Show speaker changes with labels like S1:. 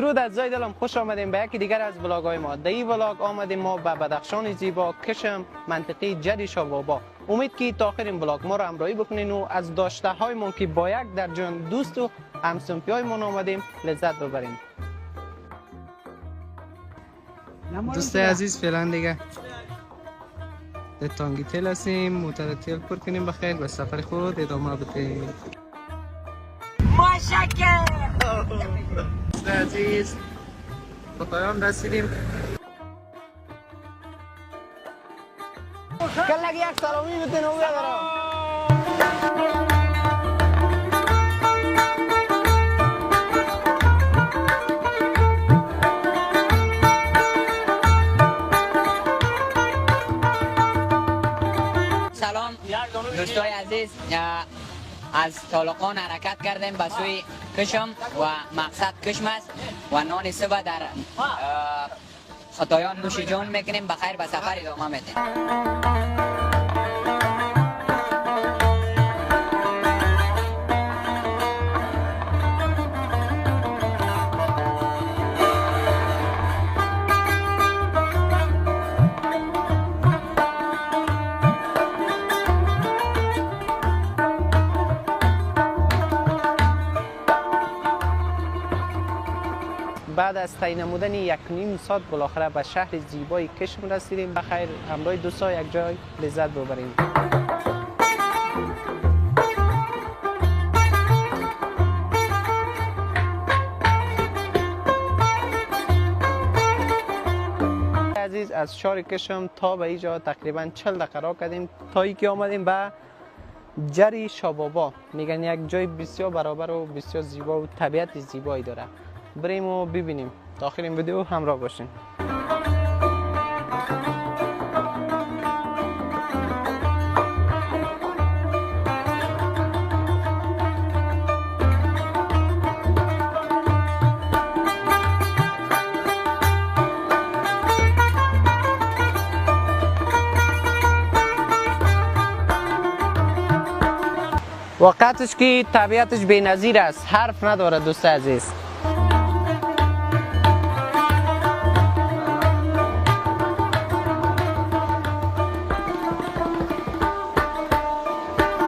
S1: درود عزیزای دلم، خوش آمدیم به یکی دیگر از ولاگ های ما. در این ولاگ آمدیم ما به بدخشان زیبا، کشم، منطقه جری شابابا. امید که تا آخر این ولاگ ما را همراهی بکنین و از داشته های ما که با یک درجن دوست و همسنفی های ما آمدیم لذت ببریم. دوست عزیز فعلا دیگه در تانگی تیل هستیم، موتر تیل پر کنیم بخیر و سفر خود ادامه بدهیم.
S2: ماشاءالله
S1: دوست عزیز به پایان رسیدیم. کلا که یک سلامی بتونم بیادرم.
S2: سلام دوستای عزیز، از طالقان حرکت کردیم به سوی کشم و مقصد کشم است و نان صبح در خطایان نوش جان میکنیم. بخیر به سفر ادامه میدیم.
S1: بعد از طی نمودن 1.5 ساعت بالاخره به شهر زیبای کشم رسیدیم. بخیر همراه دوستا یک جای لذت ببریم. عزیز از شهر کشم تا به اینجا تقریبا 40 دقیقه راه کردیم تا اینکه آمدیم به جری شابابا. میگن یک جای بسیار برابر و بسیار زیبا و طبیعت زیبایی داره. بریم و ببینیم. تا آخر این ویدیو همراه باشین. واقعتش که طبیعتش بی‌نظیر است، حرف نداره دوست عزیز.